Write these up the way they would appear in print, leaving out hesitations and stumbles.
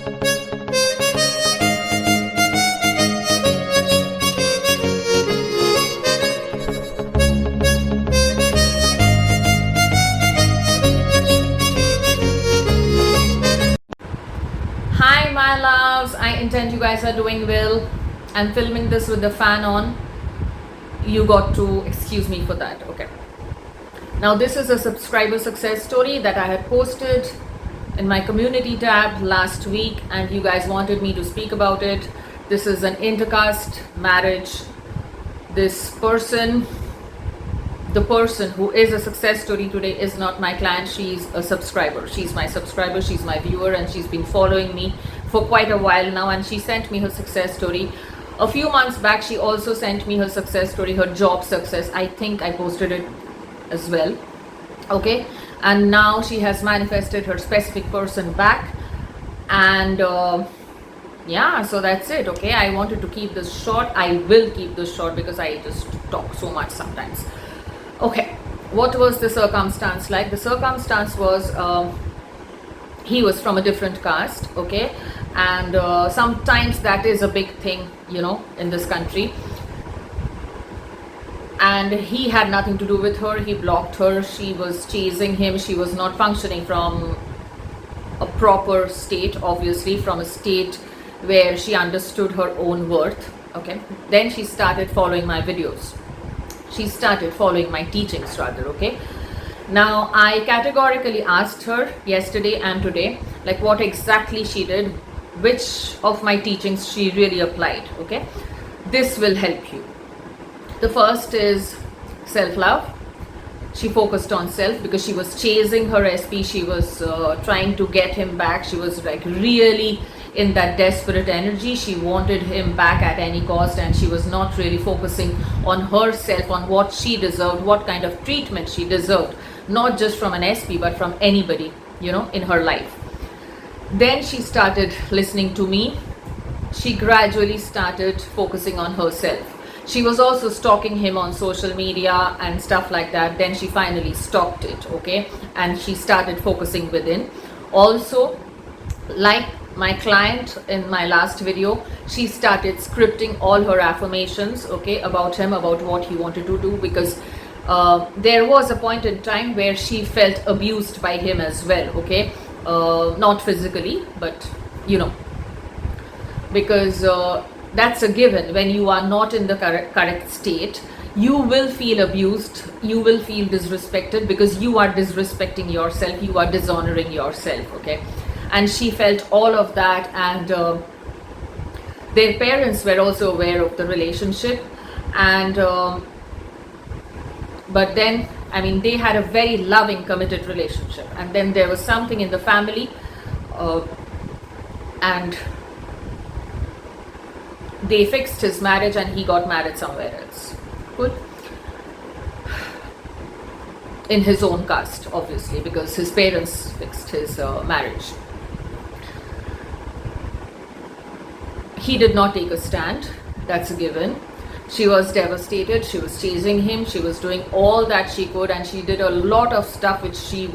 Hi my loves, I intend you guys are doing well. I'm filming this with the fan on. You got to excuse me for that, okay? Now this is a subscriber success story that I had posted in my community tab last week and you guys wanted me to speak about it. This is an intercaste marriage. This person, the person who is a success story today is not my client. She's a subscriber. She's my subscriber, she's my viewer, and she's been following me for quite a while now, and she sent me her success story. A few months back she also sent me her success story, her job success. I think I posted it as well, okay? And now she has manifested her specific person back, and yeah, so that's it, okay? I wanted to keep this short. I will keep this short because I just talk so much sometimes. Okay, what was the circumstance like? The circumstance was he was from a different caste, okay? And sometimes that is a big thing, you know, in this country. And he had nothing to do with her. He blocked her. She was chasing him. She was not functioning from a proper state, obviously, from a state where she understood her own worth, okay? Then she started following my videos. She started following my teachings rather, okay? Now I categorically asked her yesterday and today, like what exactly she did, which of my teachings she really applied, okay? This will help you. The first is self-love. She focused on self because she was chasing her SP. She was trying to get him back. She was like really in that desperate energy. She wanted him back at any cost, and she was not really focusing on herself, on what she deserved, what kind of treatment she deserved, not just from an SP but from anybody, you know, in her life. Then she started listening to me. She gradually started focusing on herself. She was also stalking him on social media and stuff like that. Then she finally stopped it, okay? And she started focusing within. Also, like my client in my last video, she started scripting all her affirmations, okay, about him, about what he wanted to do, because there was a point in time where she felt abused by him as well, okay? Not physically, but you know, because that's a given. When you are not in the correct state, you will feel abused, you will feel disrespected, because you are disrespecting yourself, you are dishonoring yourself, okay? And she felt all of that, and their parents were also aware of the relationship, and but then, I mean, they had a very loving, committed relationship, and then there was something in the family, and they fixed his marriage and he got married somewhere else. Good. In his own caste, obviously, because his parents fixed his marriage. He did not take a stand, that's a given. She was devastated, she was chasing him, she was doing all that she could, and she did a lot of stuff which she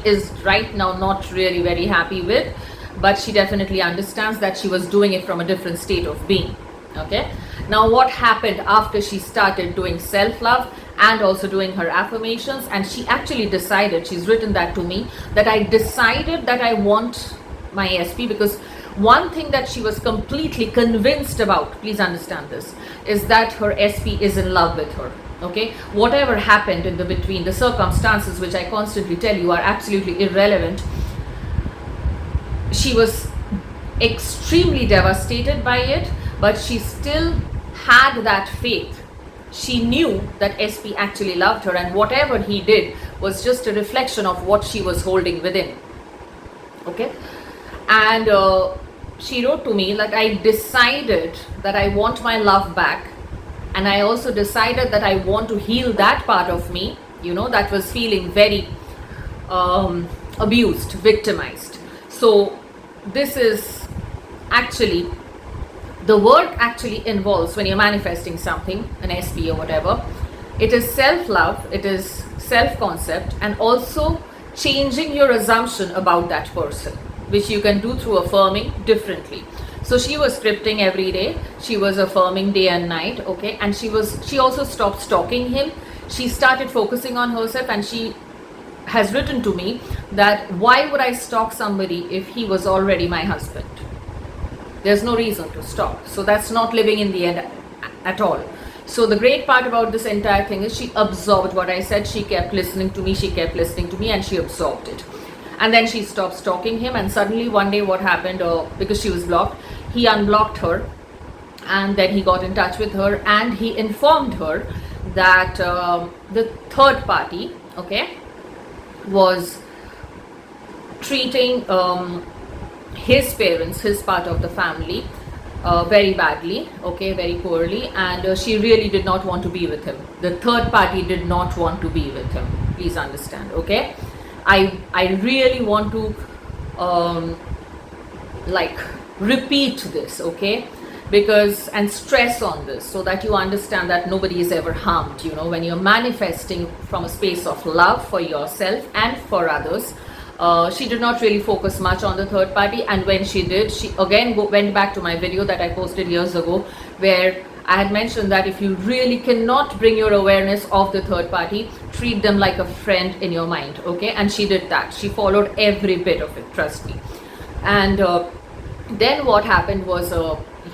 is right now not really very happy with, but she definitely understands that she was doing it from a different state of being, okay? Now what happened after she started doing self-love and also doing her affirmations, and she actually decided, she's written that to me, that I decided that I want my SP, because one thing that she was completely convinced about, please understand this, is that her SP is in love with her, okay? Whatever happened in the between, the circumstances which I constantly tell you are absolutely irrelevant. She was extremely devastated by it, but she still had that faith. She knew that SP actually loved her, and whatever he did was just a reflection of what she was holding within, okay? And she wrote to me, like, I decided that I want my love back, and I also decided that I want to heal that part of me, you know, that was feeling very abused, victimized. So this is actually, the work actually involves, when you're manifesting something, an SP or whatever, it is self-love, it is self-concept, and also changing your assumption about that person. which you can do through affirming differently. So she was scripting every day, she was affirming day and night, okay, and she also stopped stalking him. She started focusing on herself, and she has written to me that why would I stalk somebody if he was already my husband? There's no reason to stalk. So that's not living in the end at all. So the great part about this entire thing is she absorbed what I said. She kept listening to me, and she absorbed it. And then she stopped stalking him, and suddenly one day what happened, because she was blocked, he unblocked her, and then he got in touch with her, and he informed her that the third party, okay, was treating his parents, his part of the family, very badly, okay, very poorly, and she really did not want to be with him. The third party did not want to be with him. Please understand, okay? I really want to like repeat this, okay, because, and stress on this, so that you understand that nobody is ever harmed. You know, when you're manifesting from a space of love for yourself and for others, she did not really focus much on the third party, and when she did, she again went back to my video that I posted years ago, where I had mentioned that if you really cannot bring your awareness of the third party, treat them like a friend in your mind, okay? And she did that. She followed every bit of it, trust me. And then what happened was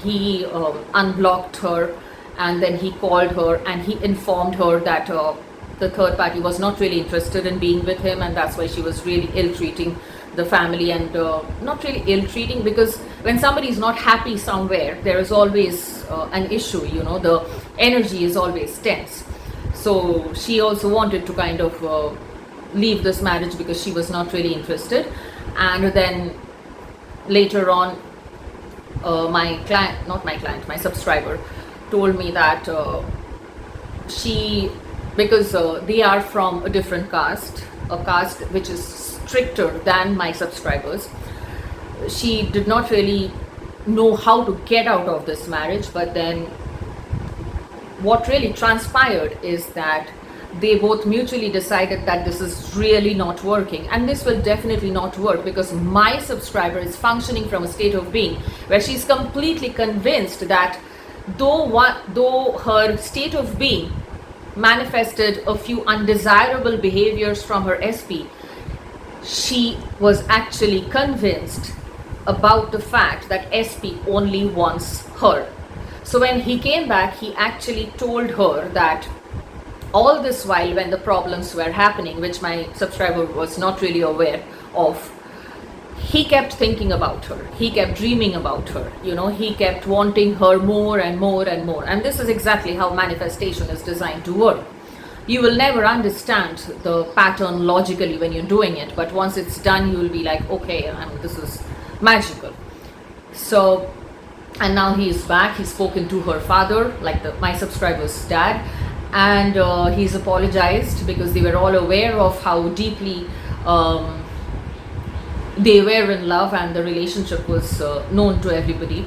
he unblocked her, and then he called her and he informed her that the third party was not really interested in being with him, and that's why she was really ill-treating the family. And not really ill-treating, because when somebody is not happy somewhere, there is always an issue, you know, the energy is always tense. So she also wanted to kind of leave this marriage because she was not really interested. And then later on, my subscriber told me that because they are from a different caste, a caste which is stricter than my subscribers, she did not really know how to get out of this marriage. But then what really transpired is that they both mutually decided that this is really not working, and this will definitely not work, because my subscriber is functioning from a state of being where she's completely convinced that though her state of being manifested a few undesirable behaviors from her SP, she was actually convinced about the fact that SP only wants her. So when he came back, he actually told her that all this while, when the problems were happening, which my subscriber was not really aware of, he kept thinking about her, he kept dreaming about her, you know, he kept wanting her more and more and more. And this is exactly how manifestation is designed to work. You will never understand the pattern logically when you're doing it, but once it's done, you will be like, okay, this is magical. So, and now he is back. He's spoken to her father, like my subscriber's dad, and he's apologized, because they were all aware of how deeply they were in love, and the relationship was known to everybody.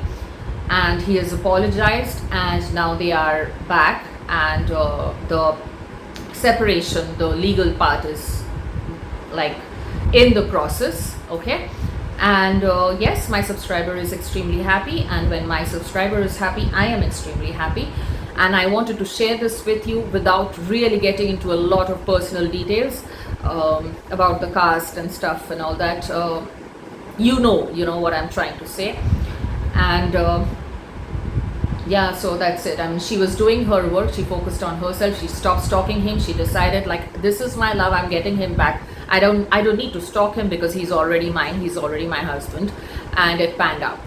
And he has apologized, and now they are back, and the separation, the legal part is like in the process, okay? And yes, my subscriber is extremely happy, and when my subscriber is happy, I am extremely happy. And I wanted to share this with you without really getting into a lot of personal details about the caste and stuff and all that. You know what I'm trying to say. And yeah, so that's it. I mean, she was doing her work, she focused on herself, she stopped stalking him. She decided, like, this is my love, I'm getting him back. I don't need to stalk him, because he's already mine, he's already my husband. And it panned out.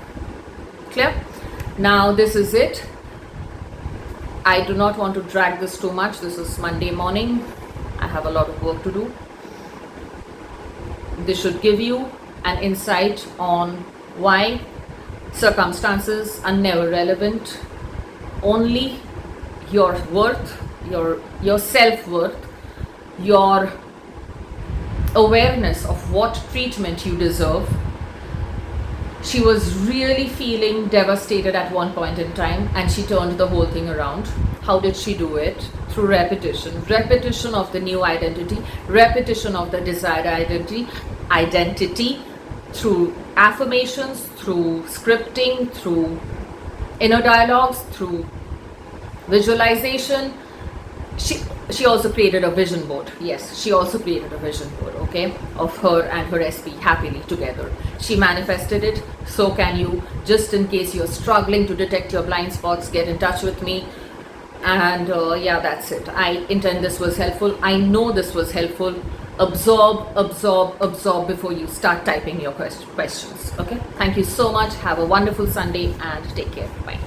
Clear? Now this is it. I do not want to drag this too much. This is Monday morning. I have a lot of work to do. This should give you an insight on why circumstances are never relevant. Only your worth, your self-worth, your awareness of what treatment you deserve. She was really feeling devastated at one point in time, and she turned the whole thing around. How did she do it? Through repetition of the new identity, repetition of the desired identity, through affirmations, through scripting, through inner dialogues, through visualization. She also created a vision board. Yes, she also created a vision board, okay, of her and her SP happily together. She manifested it. So can you. Just in case you're struggling to detect your blind spots, get in touch with me. And yeah, that's it. I intend this was helpful. I know this was helpful. Absorb before you start typing your questions. Okay, thank you so much. Have a wonderful Sunday and take care. Bye.